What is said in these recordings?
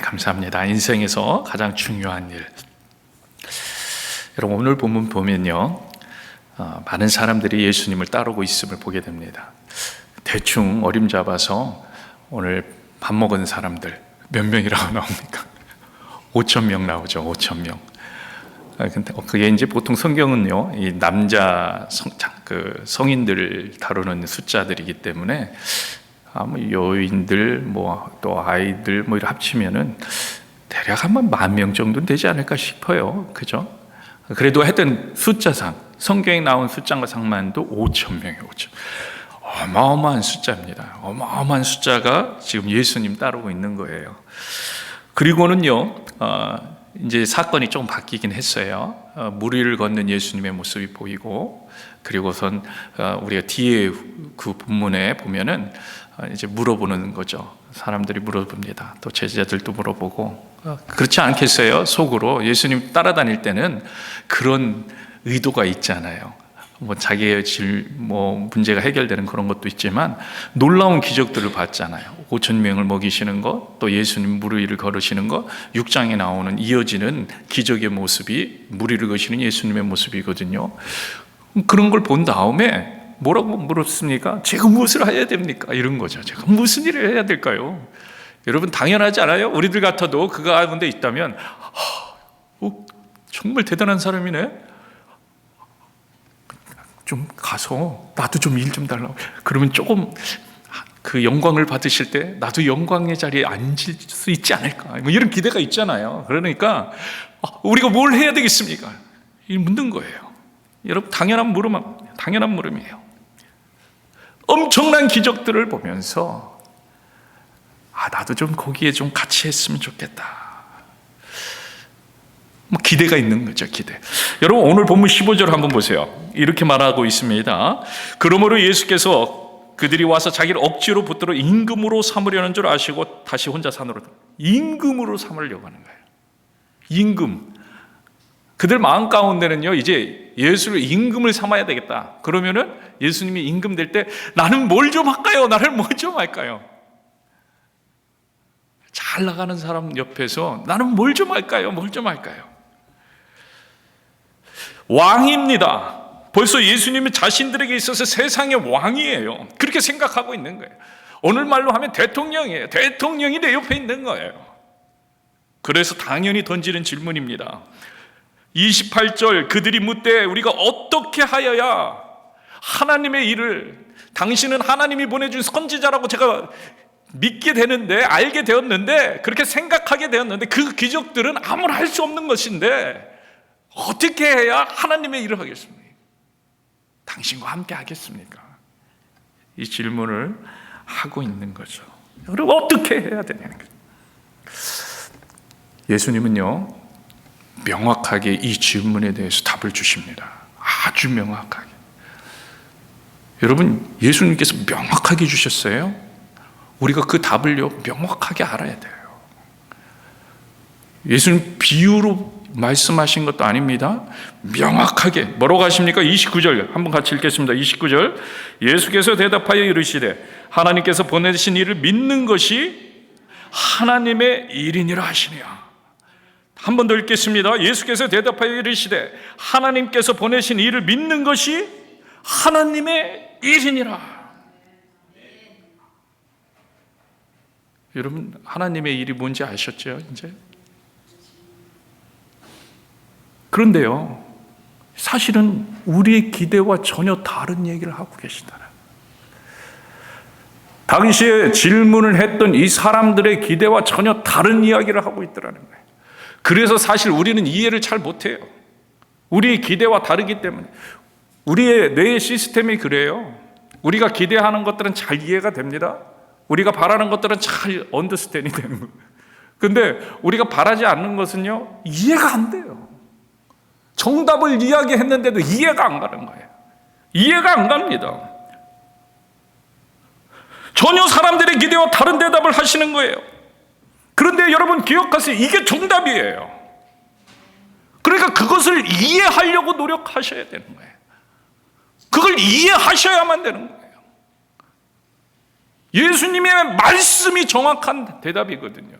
감사합니다. 인생에서 가장 중요한 일. 여러분, 오늘 본문 보면요, 많은 사람들이 예수님을 따르고 있음을 보게 됩니다. 대충 어림잡아서 오늘 밥 먹은 사람들 몇 명이라고 나옵니까? 5천 명 나오죠. 5천 명. 근데 그게 이제 보통 성경은요, 이 남자 성인들을 다루는 숫자들이기 때문에 여인들 또 아이들 이렇게 합치면은 대략 한 10,000명 정도는 되지 않을까 싶어요. 그죠? 그래도 하여튼 숫자상 성경에 나온 숫자상만도 5,000명이에요. 5,000. 어마어마한 숫자입니다. 어마어마한 숫자가 지금 예수님 따르고 있는 거예요. 그리고는요, 이제 사건이 좀 바뀌긴 했어요. 물 위를 걷는 예수님의 모습이 보이고, 그리고선 우리가 뒤에 그 본문에 보면은 이제 물어보는 거죠. 사람들이 물어봅니다. 또 제자들도 물어보고. 그렇지 않겠어요? 속으로 예수님 따라다닐 때는 그런 의도가 있잖아요. 자기의 문제가 해결되는 그런 것도 있지만 놀라운 기적들을 봤잖아요. 5,000명을 먹이시는 것, 또 예수님 물 위를 걸으시는 것, 6장에 나오는 이어지는 기적의 모습이 물 위를 거시는 예수님의 모습이거든요. 그런 걸 본 다음에 뭐라고 물었습니까? 제가 무엇을 해야 됩니까? 이런 거죠. 제가 무슨 일을 해야 될까요? 여러분, 당연하지 않아요? 우리들 같아도 그거 가운데 있다면 정말 대단한 사람이네. 좀 가서 나도 좀 일 좀 달라고. 그러면 조금 그 영광을 받으실 때 나도 영광의 자리에 앉을 수 있지 않을까, 이런 기대가 있잖아요. 그러니까 우리가 뭘 해야 되겠습니까? 이 묻는 거예요. 여러분, 당연한 물음이에요. 엄청난 기적들을 보면서 나도 좀 거기에 좀 같이 했으면 좋겠다. 기대가 있는 거죠, 기대. 여러분, 오늘 본문 15절 한번 보세요. 이렇게 말하고 있습니다. 그러므로 예수께서 그들이 와서 자기를 억지로 붙들어 임금으로 삼으려는 줄 아시고 다시 혼자 산으로 임금으로 삼으려고 하는 거예요. 임금. 그들 마음 가운데는요, 이제 예수를 임금을 삼아야 되겠다. 그러면은 예수님이 임금 될 때 나는 뭘 좀 할까요? 나를 뭐 좀 할까요? 잘 나가는 사람 옆에서 나는 뭘 좀 할까요? 뭘 좀 할까요? 왕입니다. 벌써 예수님은 자신들에게 있어서 세상의 왕이에요. 그렇게 생각하고 있는 거예요. 오늘 말로 하면 대통령이에요. 대통령이 내 옆에 있는 거예요. 그래서 당연히 던지는 질문입니다. 28절, 그들이 묻되 우리가 어떻게 하여야 하나님의 일을, 당신은 하나님이 보내준 선지자라고 제가 믿게 되는데, 알게 되었는데, 그렇게 생각하게 되었는데, 그 기적들은 아무나 할 수 없는 것인데 어떻게 해야 하나님의 일을 하겠습니까? 당신과 함께 하겠습니까? 이 질문을 하고 있는 거죠. 여러분, 어떻게 해야 되냐는 거죠. 예수님은요, 명확하게 이 질문에 대해서 답을 주십니다. 아주 명확하게. 여러분, 예수님께서 명확하게 주셨어요. 우리가 그 답을요, 명확하게 알아야 돼요. 예수님 비유로 말씀하신 것도 아닙니다. 명확하게. 뭐라고 하십니까? 29절 한번 같이 읽겠습니다. 29절, 예수께서 대답하여 이르시되 하나님께서 보내신 일을 믿는 것이 하나님의 일이니라 하시니라. 한 번 더 읽겠습니다. 예수께서 대답하여 이르시되 하나님께서 보내신 일을 믿는 것이 하나님의 일이니라. 여러분, 하나님의 일이 뭔지 아셨죠? 이제? 그런데요, 사실은 우리의 기대와 전혀 다른 얘기를 하고 계시잖아요. 당시에 질문을 했던 이 사람들의 기대와 전혀 다른 이야기를 하고 있더라는 거예요. 그래서 사실 우리는 이해를 잘 못해요. 우리의 기대와 다르기 때문에. 우리의 뇌의 시스템이 그래요. 우리가 기대하는 것들은 잘 이해가 됩니다. 우리가 바라는 것들은 잘 언더스탠이 되는 거예요. 근데 우리가 바라지 않는 것은요, 이해가 안 돼요. 정답을 이야기했는데도 이해가 안 가는 거예요. 이해가 안 갑니다. 전혀 사람들의 기대와 다른 대답을 하시는 거예요. 그런데 여러분, 기억하세요. 이게 정답이에요. 그러니까 그것을 이해하려고 노력하셔야 되는 거예요. 그걸 이해하셔야만 되는 거예요. 예수님의 말씀이 정확한 대답이거든요.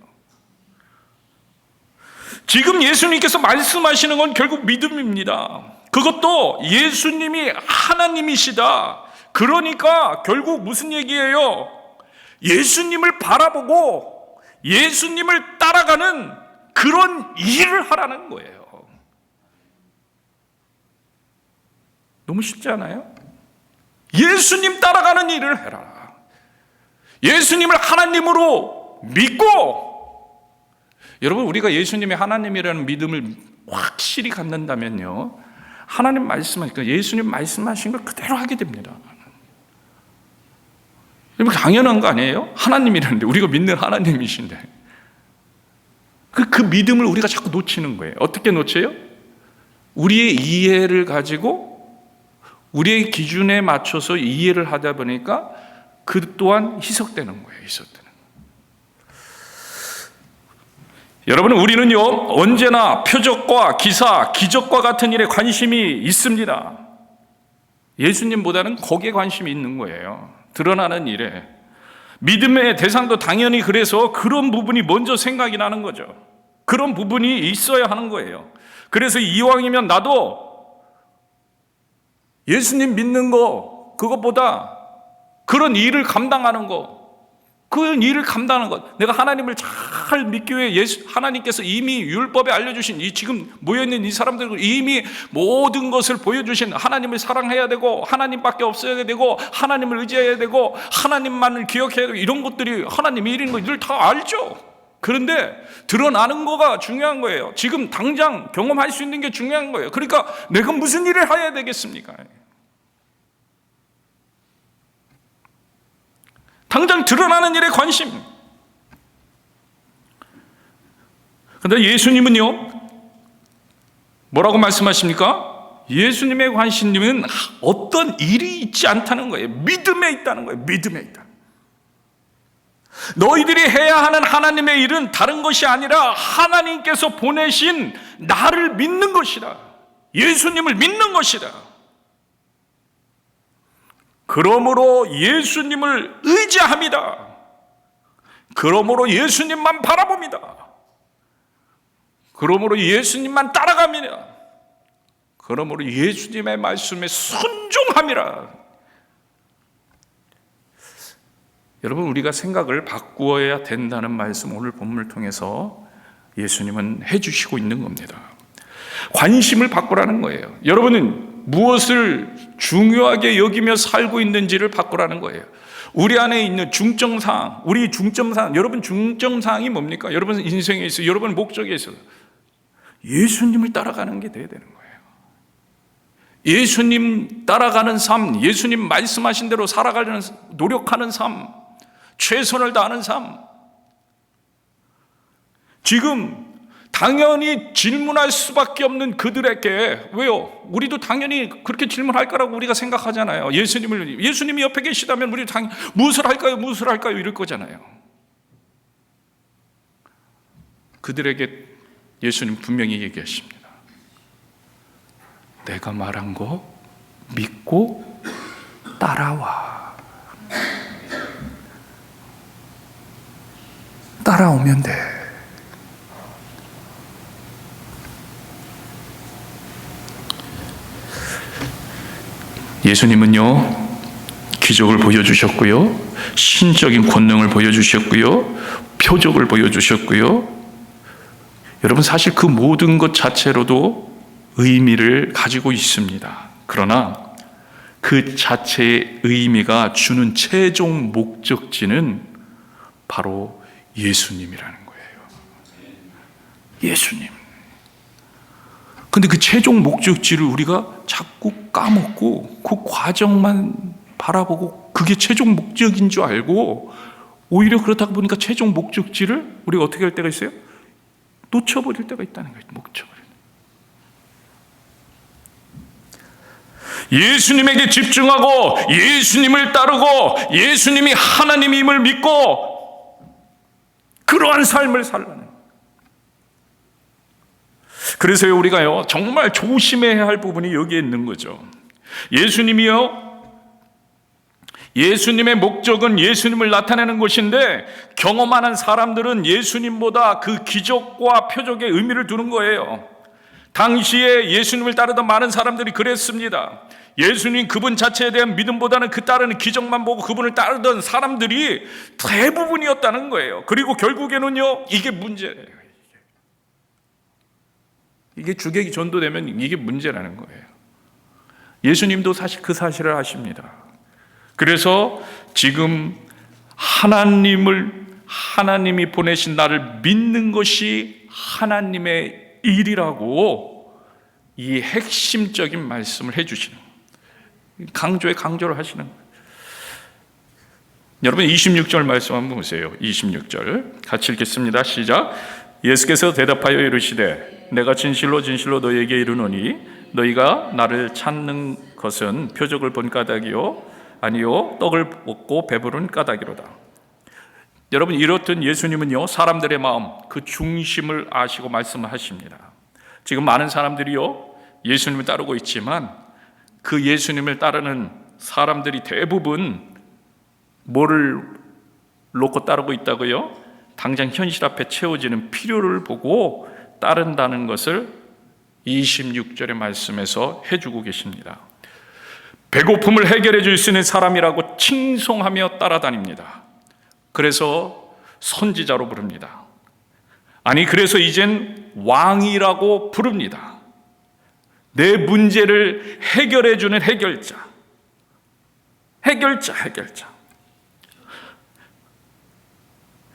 지금 예수님께서 말씀하시는 건 결국 믿음입니다. 그것도 예수님이 하나님이시다. 그러니까 결국 무슨 얘기예요? 예수님을 바라보고 예수님을 따라가는 그런 일을 하라는 거예요. 너무 쉽지 않아요? 예수님 따라가는 일을 해라. 예수님을 하나님으로 믿고, 여러분, 우리가 예수님이 하나님이라는 믿음을 확실히 갖는다면요, 하나님 말씀하니까 예수님 말씀하신 걸 그대로 하게 됩니다. 여러분, 당연한 거 아니에요? 하나님이라는데, 우리가 믿는 하나님이신데 그 믿음을 우리가 자꾸 놓치는 거예요. 어떻게 놓쳐요? 우리의 이해를 가지고 우리의 기준에 맞춰서 이해를 하다 보니까 그 또한 희석되는 거예요. 희석되는. 여러분, 우리는요 언제나 표적과 기사, 기적과 같은 일에 관심이 있습니다. 예수님보다는 거기에 관심이 있는 거예요. 드러나는 일에. 믿음의 대상도 당연히 그래서 그런 부분이 먼저 생각이 나는 거죠. 그런 부분이 있어야 하는 거예요. 그래서 이왕이면 나도 예수님 믿는 거, 그것보다 그런 일을 감당하는 거, 그 일을 감당하는 것, 내가 하나님을 잘 믿기 위해 하나님께서 이미 율법에 알려주신 이 지금 모여있는 이 사람들을 이미 모든 것을 보여주신, 하나님을 사랑해야 되고 하나님밖에 없어야 되고 하나님을 의지해야 되고 하나님만을 기억해야 되고, 이런 것들이 하나님 일인 거 늘 다 알죠. 그런데 드러나는 거가 중요한 거예요. 지금 당장 경험할 수 있는 게 중요한 거예요. 그러니까 내가 무슨 일을 해야 되겠습니까? 당장 드러나는 일에 관심. 그런데 예수님은요 뭐라고 말씀하십니까? 예수님의 관심은 어떤 일이 있지 않다는 거예요. 믿음에 있다는 거예요. 믿음에 있다. 너희들이 해야 하는 하나님의 일은 다른 것이 아니라 하나님께서 보내신 나를 믿는 것이다. 예수님을 믿는 것이다. 그러므로 예수님을 의지합니다. 그러므로 예수님만 바라봅니다. 그러므로 예수님만 따라갑니다. 그러므로 예수님의 말씀에 순종함이라. 여러분, 우리가 생각을 바꾸어야 된다는 말씀 오늘 본문을 통해서 예수님은 해주시고 있는 겁니다. 관심을 바꾸라는 거예요. 여러분은 무엇을 중요하게 여기며 살고 있는지를 바꾸라는 거예요. 우리 안에 있는 중점사항, 우리 중점사항, 여러분 중점사항이 뭡니까? 여러분 인생에 있어요. 여러분 목적에 있어요. 예수님을 따라가는 게 돼야 되는 거예요. 예수님 따라가는 삶, 예수님 말씀하신 대로 살아가려는, 노력하는 삶, 최선을 다하는 삶. 지금 당연히 질문할 수밖에 없는 그들에게, 왜요? 우리도 당연히 그렇게 질문할 거라고 우리가 생각하잖아요. 예수님이 옆에 계시다면 우리 당연히 무엇을 할까요? 무엇을 할까요? 이럴 거잖아요. 그들에게 예수님 분명히 얘기하십니다. 내가 말한 거 믿고 따라와. 따라오면 돼. 예수님은요 기적을 보여주셨고요, 신적인 권능을 보여주셨고요, 표적을 보여주셨고요. 여러분, 사실 그 모든 것 자체로도 의미를 가지고 있습니다. 그러나 그 자체의 의미가 주는 최종 목적지는 바로 예수님이라는 거예요. 예수님. 근데 그 최종 목적지를 우리가 자꾸 까먹고 그 과정만 바라보고 그게 최종 목적인 줄 알고, 오히려 그렇다 보니까 최종 목적지를 우리가 어떻게 할 때가 있어요? 놓쳐버릴 때가 있다는 거예요. 놓쳐버릴 때. 예수님에게 집중하고 예수님을 따르고 예수님이 하나님임을 믿고 그러한 삶을 살라는. 그래서 우리가요 정말 조심해야 할 부분이 여기에 있는 거죠. 예수님이요 예수님의 목적은 예수님을 나타내는 것인데 경험하는 사람들은 예수님보다 그 기적과 표적에 의미를 두는 거예요. 당시에 예수님을 따르던 많은 사람들이 그랬습니다. 예수님 그분 자체에 대한 믿음보다는 그 따르는 기적만 보고 그분을 따르던 사람들이 대부분이었다는 거예요. 그리고 결국에는요, 이게 문제예요. 이게 주객이 전도되면 이게 문제라는 거예요. 예수님도 사실 그 사실을 아십니다. 그래서 지금 하나님이 보내신 나를 믿는 것이 하나님의 일이라고 이 핵심적인 말씀을 해주시는 거예요. 강조를 하시는 거예요. 여러분 26절 말씀 한번 보세요. 26절 같이 읽겠습니다. 시작. 예수께서 대답하여 이르시되 내가 진실로 진실로 너희에게 이르노니 너희가 나를 찾는 것은 표적을 본 까닭이요 아니요 떡을 먹고 배부른 까닭이로다. 여러분 이렇듯 예수님은요 사람들의 마음 그 중심을 아시고 말씀하십니다. 지금 많은 사람들이요 예수님을 따르고 있지만 그 예수님을 따르는 사람들이 대부분 뭐를 놓고 따르고 있다고요? 당장 현실 앞에 채워지는 필요를 보고 따른다는 것을 26절의 말씀에서 해주고 계십니다. 배고픔을 해결해 줄 수 있는 사람이라고 칭송하며 따라다닙니다. 그래서 선지자로 부릅니다. 아니 그래서 이젠 왕이라고 부릅니다. 내 문제를 해결해 주는 해결자.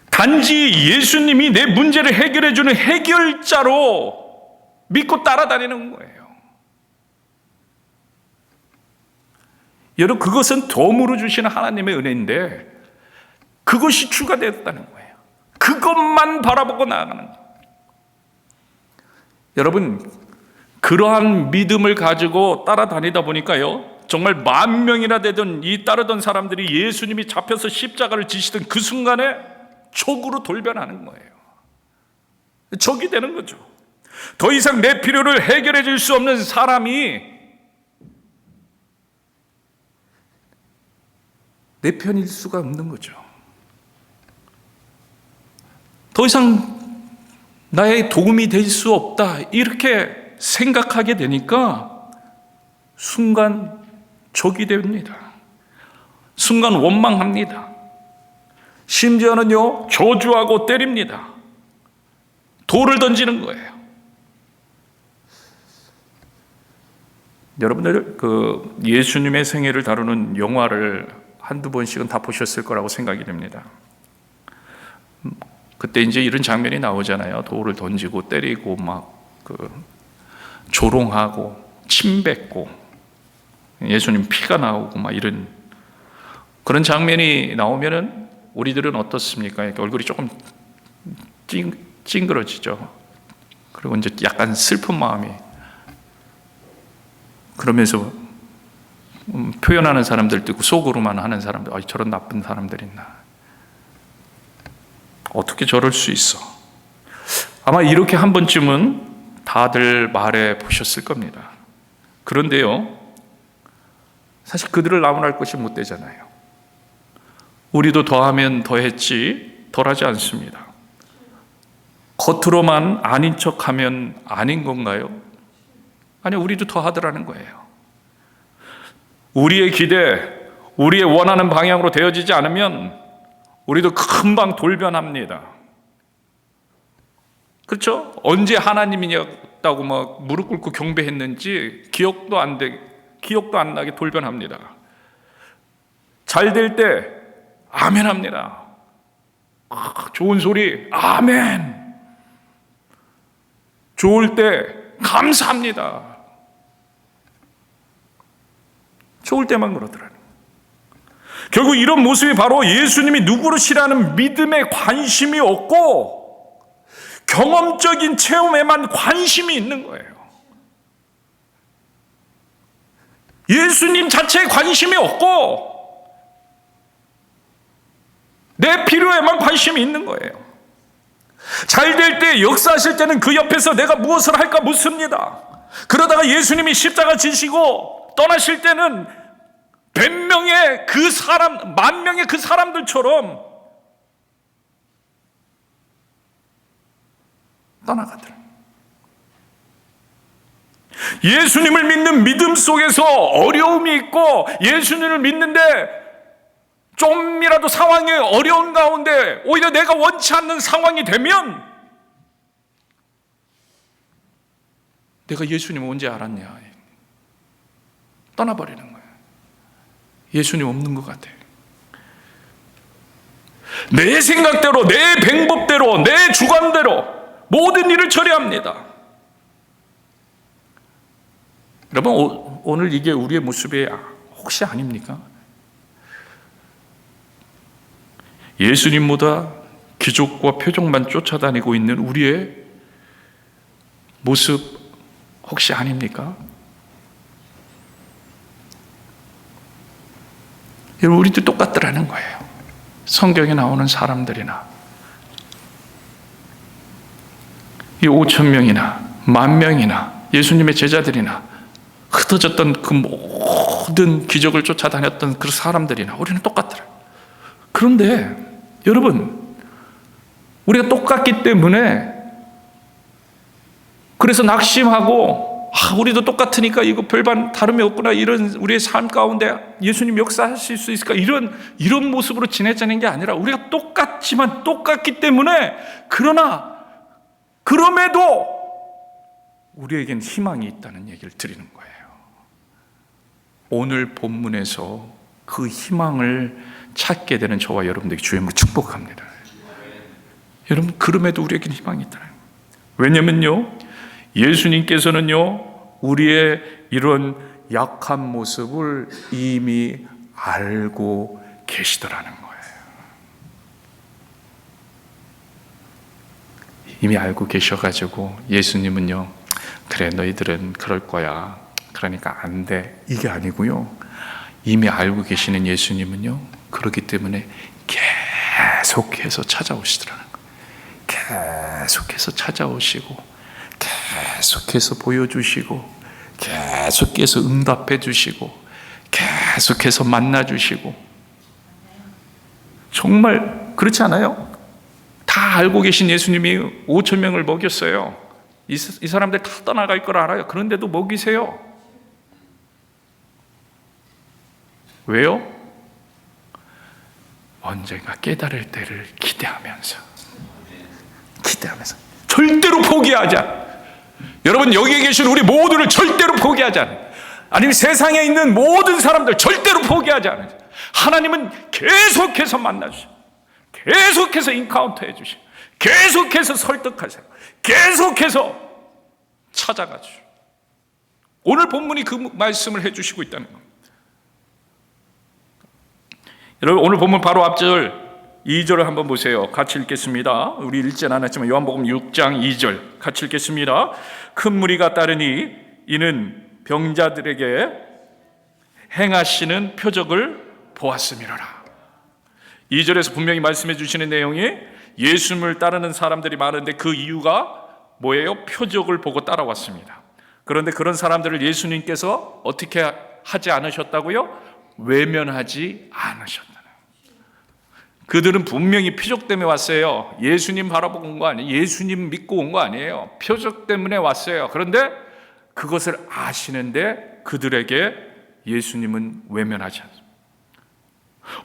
단지 예수님이 내 문제를 해결해 주는 해결자로 믿고 따라다니는 거예요. 여러분 그것은 덤으로 주시는 하나님의 은혜인데 그것이 추가되었다는 거예요. 그것만 바라보고 나아가는 거예요. 여러분 그러한 믿음을 가지고 따라다니다 보니까요 정말 10,000명이나 되던 이 따르던 사람들이 예수님이 잡혀서 십자가를 지시던 그 순간에 족으로 돌변하는 거예요. 적이 되는 거죠. 더 이상 내 필요를 해결해 줄 수 없는 사람이 내 편일 수가 없는 거죠. 더 이상 나의 도움이 될 수 없다 이렇게 생각하게 되니까 순간 적이 됩니다. 순간 원망합니다. 심지어는요 저주하고 때립니다. 돌을 던지는 거예요. 여러분들 그 예수님의 생애를 다루는 영화를 한두 번씩은 다 보셨을 거라고 생각이 됩니다. 그때 이제 이런 장면이 나오잖아요. 돌을 던지고 때리고 막 그 조롱하고 침 뱉고 예수님 피가 나오고 막 이런 그런 장면이 나오면은 우리들은 어떻습니까? 얼굴이 조금 찡그러지죠. 그리고 이제 약간 슬픈 마음이 그러면서 표현하는 사람들도 있고 속으로만 하는 사람들, 저런 나쁜 사람들 있나? 어떻게 저럴 수 있어? 아마 이렇게 한 번쯤은 다들 말해 보셨을 겁니다. 그런데요, 사실 그들을 나무랄 것이 못 되잖아요. 우리도 더하면 더했지 덜하지 않습니다. 겉으로만 아닌 척하면 아닌 건가요? 아니, 우리도 더하더라는 거예요. 우리의 기대, 우리의 원하는 방향으로 되어지지 않으면 우리도 금방 돌변합니다. 그렇죠? 언제 하나님이냐고 막 무릎 꿇고 경배했는지 기억도 안 나게 돌변합니다. 잘 될 때 아멘 합니다. 좋은 소리 아멘. 좋을 때 감사합니다. 좋을 때만 그러더라고요. 결국 이런 모습이 바로 예수님이 누구를 싫어하는 믿음에 관심이 없고 경험적인 체험에만 관심이 있는 거예요. 예수님 자체에 관심이 없고 내 필요에만 관심이 있는 거예요. 잘 될 때, 역사하실 때는 그 옆에서 내가 무엇을 할까 묻습니다. 그러다가 예수님이 십자가 지시고 떠나실 때는 100명의 그 사람, 10,000명의 그 사람들처럼 떠나가더라. 예수님을 믿는 믿음 속에서 어려움이 있고 예수님을 믿는데 좀이라도 상황이 어려운 가운데 오히려 내가 원치 않는 상황이 되면 내가 예수님 언제 알았냐, 떠나버리는 거예요. 예수님 없는 것 같아요. 내 생각대로, 내 방법대로, 내 주관대로 모든 일을 처리합니다. 여러분, 오늘 이게 우리의 모습이 혹시 아닙니까? 예수님보다 기적과 표적만 쫓아다니고 있는 우리의 모습 혹시 아닙니까? 여러분, 우리도 똑같더라는 거예요. 성경에 나오는 사람들이나 이 5,000명이나 10,000명이나 예수님의 제자들이나 흩어졌던 그 모든 기적을 쫓아다녔던 그 사람들이나 우리는 똑같더라고요. 그런데 여러분, 우리가 똑같기 때문에 그래서 낙심하고 우리도 똑같으니까 이거 별반 다름이 없구나, 이런 우리의 삶 가운데 예수님 역사하실 수 있을까, 이런 모습으로 지내자는 게 아니라 우리가 똑같지만 똑같기 때문에 그럼에도 우리에겐 희망이 있다는 얘기를 드리는 거예요. 오늘 본문에서 그 희망을 찾게 되는 저와 여러분들에게 주님을 축복합니다. 여러분, 그럼에도 우리에겐 희망이 있다. 왜냐면요, 예수님께서는요, 우리의 이런 약한 모습을 이미 알고 계시더라는 거예요. 이미 알고 계셔가지고 예수님은요, 그래, 너희들은 그럴 거야, 그러니까 안 돼, 이게 아니고요, 이미 알고 계시는 예수님은요, 그렇기 때문에 계속해서 찾아오시더라는 거예요. 계속해서 찾아오시고, 계속해서 보여주시고, 계속해서 응답해 주시고, 계속해서 만나 주시고. 정말 그렇지 않아요? 다 알고 계신 예수님이 5,000명을 먹였어요. 이 사람들 다 떠나갈 걸 알아요. 그런데도 먹이세요. 왜요? 언젠가 깨달을 때를 기대하면서 절대로 포기하자. 여러분, 여기에 계신 우리 모두를 절대로 포기하지 않아요. 아니면 세상에 있는 모든 사람들 절대로 포기하지 않아요. 하나님은 계속해서 만나주시고, 계속해서 인카운터 해주시고, 계속해서 설득하세요. 계속해서 찾아가주시고. 오늘 본문이 그 말씀을 해주시고 있다는 겁니다. 여러분, 오늘 본문 바로 앞절 2절을 한번 보세요. 같이 읽겠습니다. 우리 읽지는 않았지만 요한복음 6장 2절 같이 읽겠습니다. 큰 무리가 따르니 이는 병자들에게 행하시는 표적을 보았음이로라. 2절에서 분명히 말씀해 주시는 내용이 예수님을 따르는 사람들이 많은데 그 이유가 뭐예요? 표적을 보고 따라왔습니다. 그런데 그런 사람들을 예수님께서 어떻게 하지 않으셨다고요? 외면하지 않으셨다. 그들은 분명히 표적 때문에 왔어요. 예수님 바라보고 온 거 아니에요. 예수님 믿고 온 거 아니에요. 표적 때문에 왔어요. 그런데 그것을 아시는데 그들에게 예수님은 외면하지 않습니다.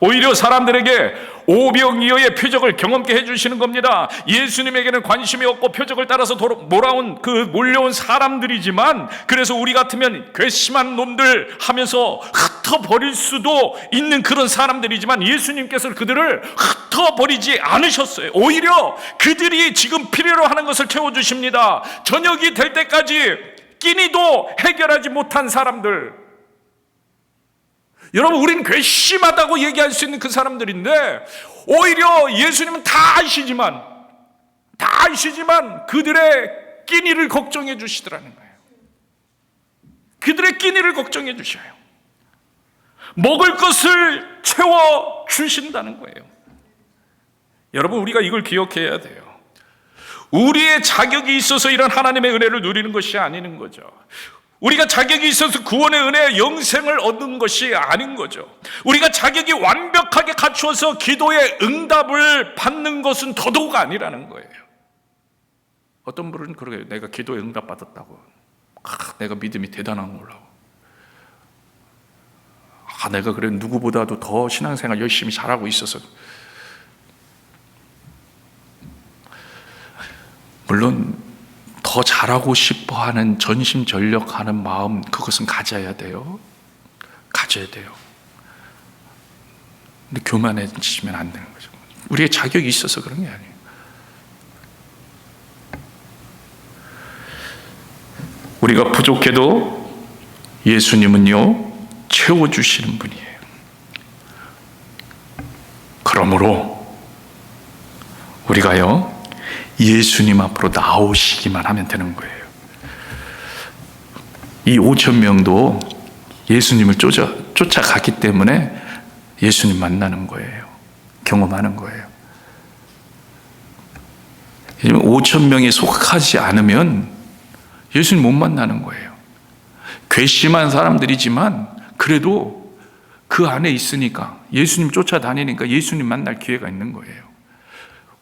오히려 사람들에게 오병이어의 표적을 경험케 해주시는 겁니다. 예수님에게는 관심이 없고 표적을 따라서 몰려온 사람들이지만, 그래서 우리 같으면 괘씸한 놈들 하면서 흩어버릴 수도 있는 그런 사람들이지만 예수님께서 그들을 흩어버리지 않으셨어요. 오히려 그들이 지금 필요로 하는 것을 채워주십니다. 저녁이 될 때까지 끼니도 해결하지 못한 사람들, 여러분, 우리는 괘씸하다고 얘기할 수 있는 그 사람들인데 오히려 예수님은 다 아시지만 그들의 끼니를 걱정해 주시더라는 거예요. 그들의 끼니를 걱정해 주셔요. 먹을 것을 채워 주신다는 거예요. 여러분, 우리가 이걸 기억해야 돼요. 우리의 자격이 있어서 이런 하나님의 은혜를 누리는 것이 아니는 거죠. 우리가 자격이 있어서 구원의 은혜, 영생을 얻는 것이 아닌 거죠. 우리가 자격이 완벽하게 갖추어서 기도의 응답을 받는 것은 더더욱 아니라는 거예요. 어떤 분은 그러게요. 내가 기도의 응답 받았다고. 내가 믿음이 대단한 걸로. 내가 그래 누구보다도 더 신앙생활 열심히 잘하고 있어서. 물론 더 잘하고 싶어하는 전심전력하는 마음, 그것은 가져야 돼요. 가져야 돼요. 근데 교만해지면 안 되는 거죠. 우리의 자격이 있어서 그런 게 아니에요. 우리가 부족해도 예수님은요, 채워주시는 분이에요. 그러므로 우리가요, 예수님 앞으로 나오시기만 하면 되는 거예요. 이 5천 명도 예수님을 쫓아갔기 때문에 예수님 만나는 거예요. 경험하는 거예요. 5천 명에 속하지 않으면 예수님 못 만나는 거예요. 괘씸한 사람들이지만 그래도 그 안에 있으니까, 예수님 쫓아다니니까 예수님 만날 기회가 있는 거예요.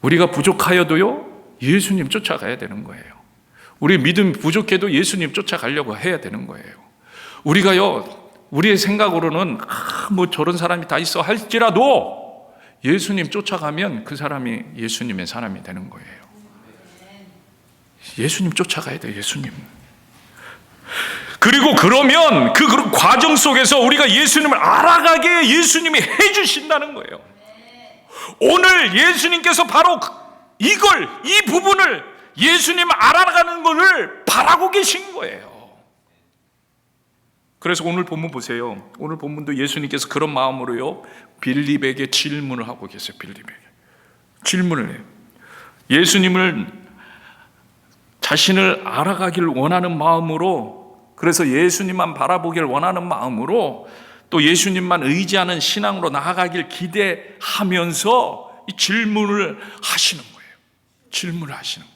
우리가 부족하여도요, 예수님 쫓아가야 되는 거예요. 우리 믿음이 부족해도 예수님 쫓아가려고 해야 되는 거예요. 우리가요, 우리의 생각으로는 뭐 저런 사람이 다 있어 할지라도 예수님 쫓아가면 그 사람이 예수님의 사람이 되는 거예요. 예수님 쫓아가야 돼요. 예수님. 그리고 그러면 그 과정 속에서 우리가 예수님을 알아가게 예수님이 해주신다는 거예요. 오늘 예수님께서 바로 이 부분을 예수님 알아가는 것을 바라고 계신 거예요. 그래서 오늘 본문 보세요. 오늘 본문도 예수님께서 그런 마음으로요, 빌립에게 질문을 하고 계세요. 빌립에게 질문을 해요. 예수님을 자신을 알아가길 원하는 마음으로, 그래서 예수님만 바라보길 원하는 마음으로, 또 예수님만 의지하는 신앙으로 나아가길 기대하면서 이 질문을 하시는 거예요. 질문을 하시는 거예요.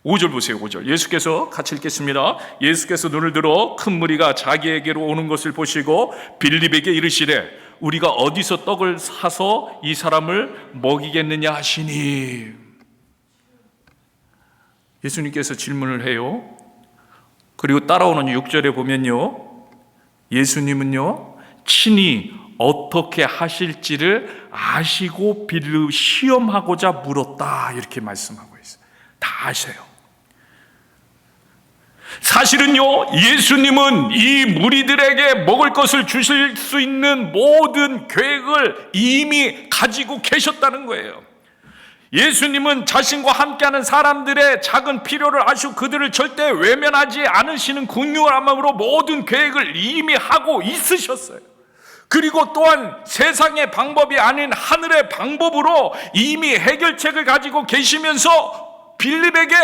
5절 보세요. 5절 예수께서, 같이 읽겠습니다. 예수께서 눈을 들어 큰 무리가 자기에게로 오는 것을 보시고 빌립에게 이르시되 우리가 어디서 떡을 사서 이 사람을 먹이겠느냐 하시니. 예수님께서 질문을 해요. 그리고 따라오는 6절에 보면요, 예수님은요 친히 어떻게 하실지를 아시고 빌립을 시험하고자 물었다, 이렇게 말씀하고 있어요. 다 아세요. 사실은요, 예수님은 이 무리들에게 먹을 것을 주실 수 있는 모든 계획을 이미 가지고 계셨다는 거예요. 예수님은 자신과 함께하는 사람들의 작은 필요를 아시고 그들을 절대 외면하지 않으시는 긍휼한 마음으로 모든 계획을 이미 하고 있으셨어요. 그리고 또한 세상의 방법이 아닌 하늘의 방법으로 이미 해결책을 가지고 계시면서 빌립에게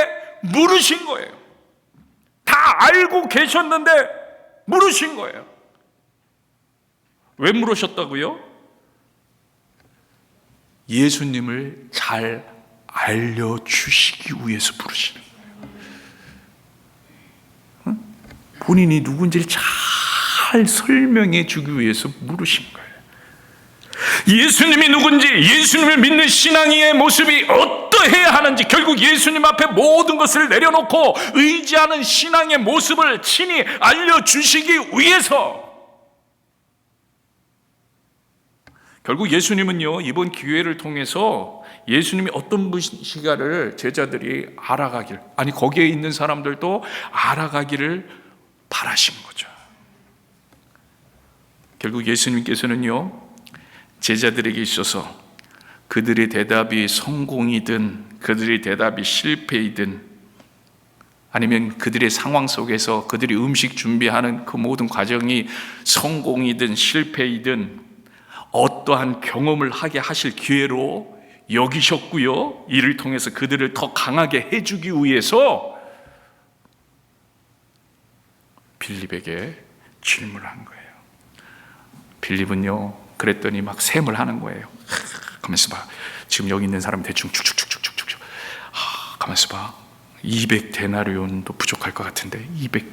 물으신 거예요. 다 알고 계셨는데 물으신 거예요. 왜 물으셨다고요? 예수님을 잘 알려주시기 위해서 부르시는 거예요. 본인이 누군지를 잘 설명해 주기 위해서 물으신 거예요. 예수님이 누군지, 예수님을 믿는 신앙의 모습이 어떠해야 하는지, 결국 예수님 앞에 모든 것을 내려놓고 의지하는 신앙의 모습을 친히 알려주시기 위해서, 결국 예수님은요, 이번 기회를 통해서 예수님이 어떤 분이신가를 제자들이 알아가길, 아니 거기에 있는 사람들도 알아가기를 바라신 거죠. 결국 예수님께서는요, 제자들에게 있어서 그들의 대답이 성공이든 그들의 대답이 실패이든, 아니면 그들의 상황 속에서 그들이 음식 준비하는 그 모든 과정이 성공이든 실패이든 어떠한 경험을 하게 하실 기회로 여기셨고요, 이를 통해서 그들을 더 강하게 해주기 위해서 빌립에게 질문을 한 거예요. 빌립은요, 그랬더니 막 셈을 하는 거예요. 가만있어 봐. 지금 여기 있는 사람 대충 축축축축축축. 가만있어 봐. 200데나리온도 부족할 것 같은데 200.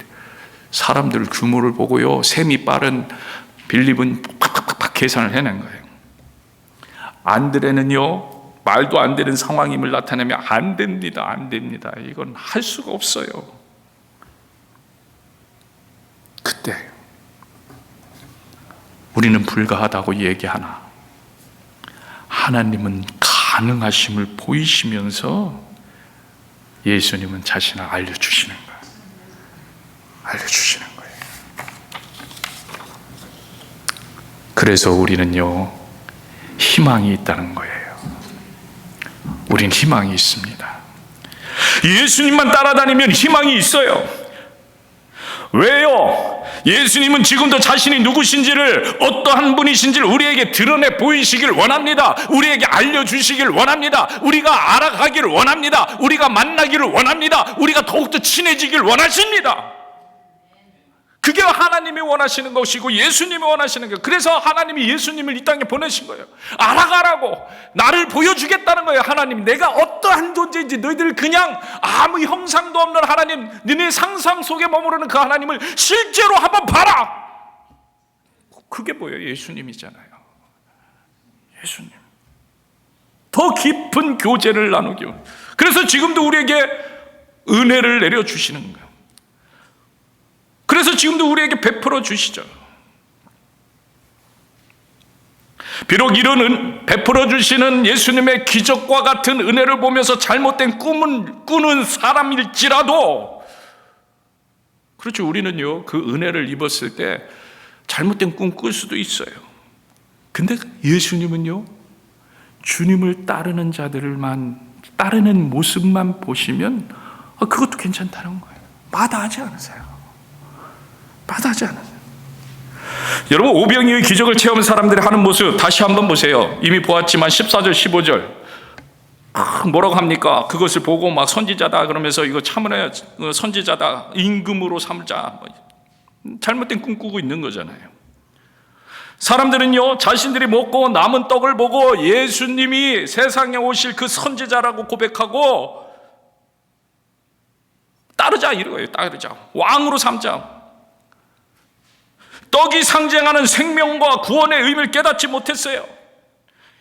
사람들 규모를 보고요, 셈이 빠른 빌립은 팍팍팍 계산을 해낸 거예요. 안드레는요, 말도 안 되는 상황임을 나타내면 안 됩니다. 안 됩니다. 이건 할 수가 없어요. 그때 우리는 불가하다고 얘기하나 하나님은 가능하심을 보이시면서 예수님은 자신을 알려주시는 거예요. 알려주시는 거예요. 그래서 우리는요, 희망이 있다는 거예요. 우린 희망이 있습니다. 예수님만 따라다니면 희망이 있어요. 왜요? 예수님은 지금도 자신이 누구신지를, 어떠한 분이신지를 우리에게 드러내 보이시길 원합니다. 우리에게 알려주시길 원합니다. 우리가 알아가기를 원합니다. 우리가 만나기를 원합니다. 우리가 더욱더 친해지길 원하십니다. 그게 하나님이 원하시는 것이고 예수님이 원하시는 거예요. 그래서 하나님이 예수님을 이 땅에 보내신 거예요. 알아가라고, 나를 보여주겠다는 거예요. 하나님, 내가 어떠한 존재인지 너희들 그냥 아무 형상도 없는 하나님, 너네 상상 속에 머무르는 그 하나님을 실제로 한번 봐라. 그게 뭐예요? 예수님이잖아요. 예수님. 더 깊은 교제를 나누기. 그래서 지금도 우리에게 은혜를 내려주시는 거예요. 그래서 지금도 우리에게 베풀어 주시죠. 비록 이런 베풀어 주시는 예수님의 기적과 같은 은혜를 보면서 잘못된 꿈은 꾸는 사람일지라도, 그렇죠, 우리는요, 그 은혜를 입었을 때 잘못된 꿈 꿀 수도 있어요. 근데 예수님은요, 주님을 따르는 자들만, 따르는 모습만 보시면 그것도 괜찮다는 거예요. 마다하지 않으세요. 마다하지 않으세요. 여러분, 오병이의 기적을 체험한 사람들이 하는 모습 다시 한번 보세요. 이미 보았지만 14절 15절 뭐라고 합니까? 그것을 보고 막 선지자다 그러면서 이거 참으로 선지자다, 임금으로 삼자, 잘못된 꿈 꾸고 있는 거잖아요. 사람들은요, 자신들이 먹고 남은 떡을 보고 예수님이 세상에 오실 그 선지자라고 고백하고 따르자 이거예요. 따르자, 왕으로 삼자. 떡이 상징하는 생명과 구원의 의미를 깨닫지 못했어요.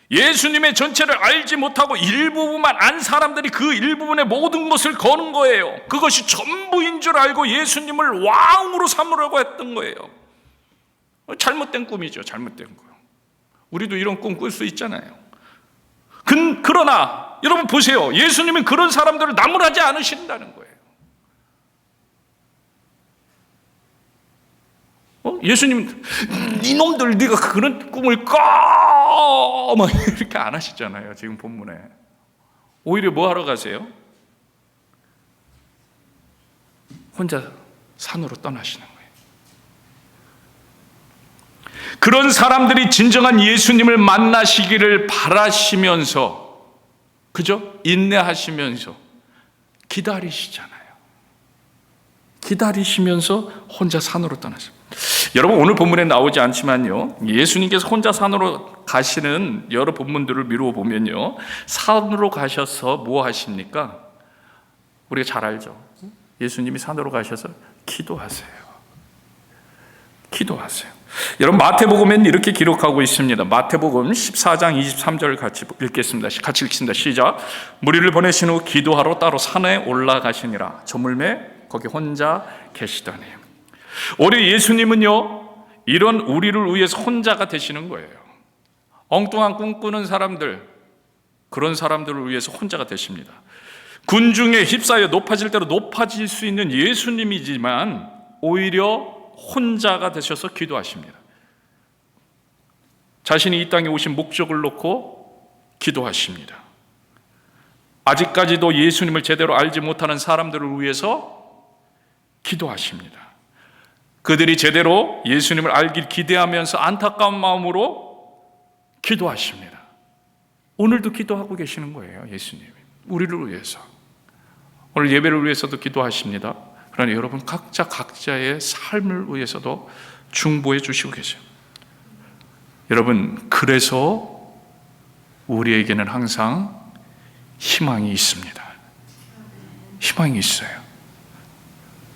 예수님의 전체를 알지 못하고 일부분만 안 사람들이 그 일부분의 모든 것을 거는 거예요. 그것이 전부인 줄 알고 예수님을 왕으로 삼으려고 했던 거예요. 잘못된 꿈이죠. 잘못된 꿈. 우리도 이런 꿈 꿀 수 있잖아요. 그러나 여러분 보세요. 예수님은 그런 사람들을 나무라지 않으신다는 거예요. 예수님, 이놈들 네가 그런 꿈을 꿔! 막 이렇게 안 하시잖아요. 지금 본문에. 오히려 뭐 하러 가세요? 혼자 산으로 떠나시는 거예요. 그런 사람들이 진정한 예수님을 만나시기를 바라시면서, 그죠? 인내하시면서 기다리시잖아요. 기다리시면서 혼자 산으로 떠나십니다. 여러분, 오늘 본문에 나오지 않지만요, 예수님께서 혼자 산으로 가시는 여러 본문들을 미루어 보면요, 산으로 가셔서 뭐 하십니까? 우리가 잘 알죠. 예수님이 산으로 가셔서 기도하세요. 기도하세요. 여러분, 마태복음에는 이렇게 기록하고 있습니다. 마태복음 14장 23절을 같이 읽겠습니다. 같이 읽습니다. 시작. 무리를 보내신 후 기도하러 따로 산에 올라가시니라. 저물매 거기 혼자 계시더니. 우리 예수님은요, 이런 우리를 위해서 혼자가 되시는 거예요. 엉뚱한 꿈 꾸는 사람들, 그런 사람들을 위해서 혼자가 되십니다. 군중에 휩싸여 높아질 대로 높아질 수 있는 예수님이지만 오히려 혼자가 되셔서 기도하십니다. 자신이 이 땅에 오신 목적을 놓고 기도하십니다. 아직까지도 예수님을 제대로 알지 못하는 사람들을 위해서 기도하십니다. 그들이 제대로 예수님을 알길 기대하면서 안타까운 마음으로 기도하십니다. 오늘도 기도하고 계시는 거예요. 예수님이 우리를 위해서. 오늘 예배를 위해서도 기도하십니다. 그러나 여러분, 각자의 삶을 위해서도 중보해 주시고 계세요. 여러분, 그래서 우리에게는 항상 희망이 있습니다. 희망이 있어요.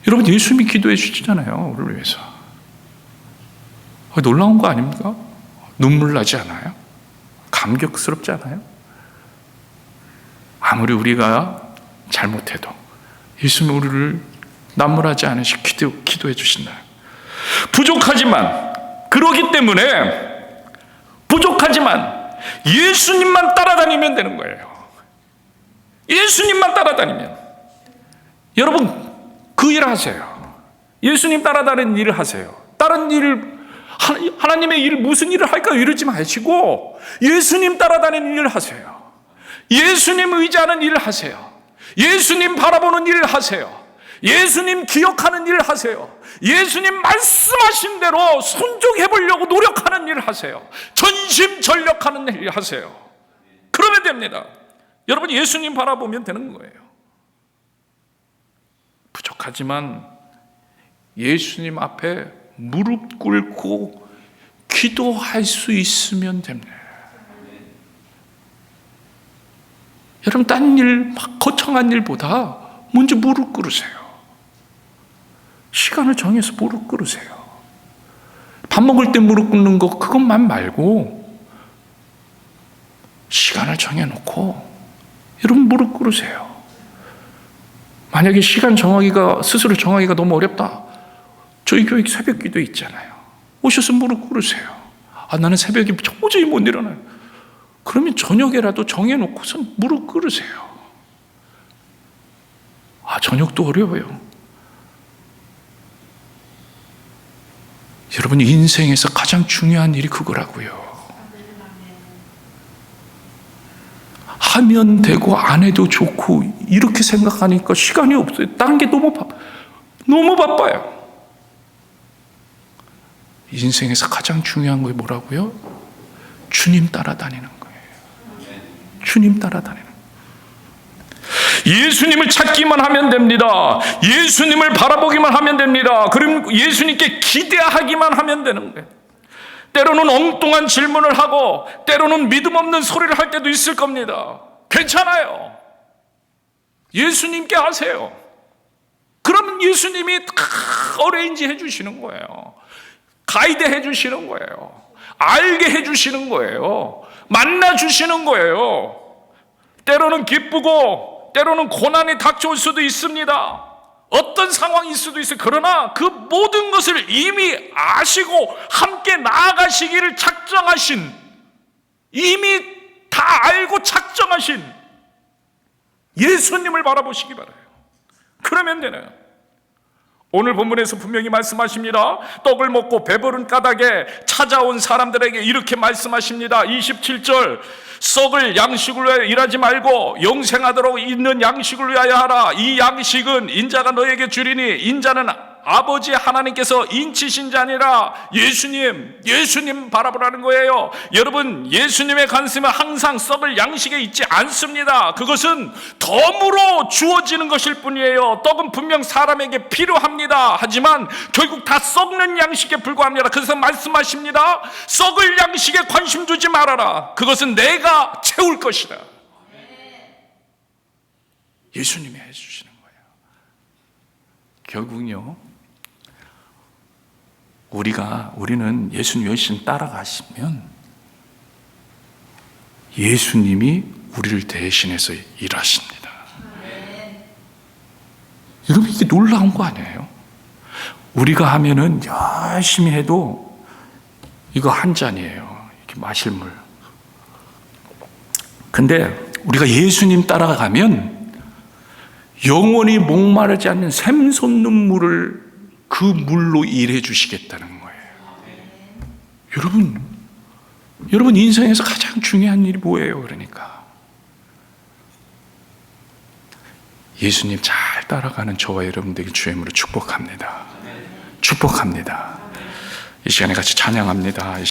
여러분, 예수님이 기도해 주시잖아요, 우리를 위해서. 놀라운 거 아닙니까? 눈물 나지 않아요? 감격스럽지 않아요? 아무리 우리가 잘못해도 예수님이 우리를 남물하지 않으시고 기도해 주신다. 부족하지만, 그러기 때문에 부족하지만 예수님만 따라다니면 되는 거예요. 예수님만 따라다니면. 여러분, 그 일 하세요. 예수님 따라다니는 일을 하세요. 다른 일을, 하나님의 일, 무슨 일을 할까요? 이러지 마시고 예수님 따라다니는 일을 하세요. 예수님 의지하는 일을 하세요. 예수님 바라보는 일을 하세요. 예수님 기억하는 일을 하세요. 예수님 말씀하신 대로 순종해 보려고 노력하는 일을 하세요. 전심전력하는 일을 하세요. 그러면 됩니다. 여러분, 예수님 바라보면 되는 거예요. 부족하지만 예수님 앞에 무릎 꿇고 기도할 수 있으면 됩니다. 여러분, 딴 일, 막 거창한 일보다 먼저 무릎 꿇으세요. 시간을 정해서 무릎 꿇으세요. 밥 먹을 때 무릎 꿇는 거 그것만 말고 시간을 정해놓고 여러분 무릎 꿇으세요. 만약에 시간 정하기가, 스스로 정하기가 너무 어렵다, 저희 교회 새벽 기도 있잖아요. 오셔서 무릎 꿇으세요. 나는 새벽에 도저히 못 일어나요. 그러면 저녁에라도 정해놓고서 무릎 꿇으세요. 저녁도 어려워요. 여러분, 인생에서 가장 중요한 일이 그거라고요. 하면 되고 안 해도 좋고 이렇게 생각하니까 시간이 없어요. 다른 게 너무 바빠요. 인생에서 가장 중요한 게 뭐라고요? 주님 따라다니는 거예요. 주님 따라다니는 거예요. 예수님을 찾기만 하면 됩니다. 예수님을 바라보기만 하면 됩니다. 그럼 예수님께 기대하기만 하면 되는 거예요. 때로는 엉뚱한 질문을 하고 때로는 믿음 없는 소리를 할 때도 있을 겁니다. 괜찮아요. 예수님께 하세요. 그러면 예수님이 다 어레인지 해주시는 거예요. 가이드 해주시는 거예요. 알게 해주시는 거예요. 만나주시는 거예요. 때로는 기쁘고 때로는 고난이 닥쳐올 수도 있습니다. 어떤 상황일 수도 있어요. 그러나 그 모든 것을 이미 아시고 함께 나아가시기를 작정하신, 이미 다 알고 작정하신 예수님을 바라보시기 바라요. 그러면 되네요. 오늘 본문에서 분명히 말씀하십니다. 떡을 먹고 배부른 까닭에 찾아온 사람들에게 이렇게 말씀하십니다. 27절, 썩을 양식을 위하여 일하지 말고 영생하도록 있는 양식을 위하여 하라. 이 양식은 인자가 너에게 주리니 인자는 아버지 하나님께서 인치신 자니라. 예수님 바라보라는 거예요. 여러분, 예수님의 관심은 항상 썩을 양식에 있지 않습니다. 그것은 덤으로 주어지는 것일 뿐이에요. 떡은 분명 사람에게 필요합니다. 하지만 결국 다 썩는 양식에 불과합니다. 그래서 말씀하십니다. 썩을 양식에 관심 두지 말아라. 그것은 내가 채울 것이다. 예수님이 해주시는 거예요. 결국은요, 우리는 예수님 열심히 따라가시면 예수님이 우리를 대신해서 일하십니다. 여러분, 이게 놀라운 거 아니에요? 우리가 하면은 열심히 해도 이거 한 잔이에요. 이렇게 마실 물. 근데 우리가 예수님 따라가면 영원히 목마르지 않는 샘솟는 물을 그 물로 일해 주시겠다는 거예요. 여러분 인생에서 가장 중요한 일이 뭐예요? 그러니까 예수님 잘 따라가는 저와 여러분들에게 주의 이름으로 축복합니다. 축복합니다. 이 시간에 같이 찬양합니다.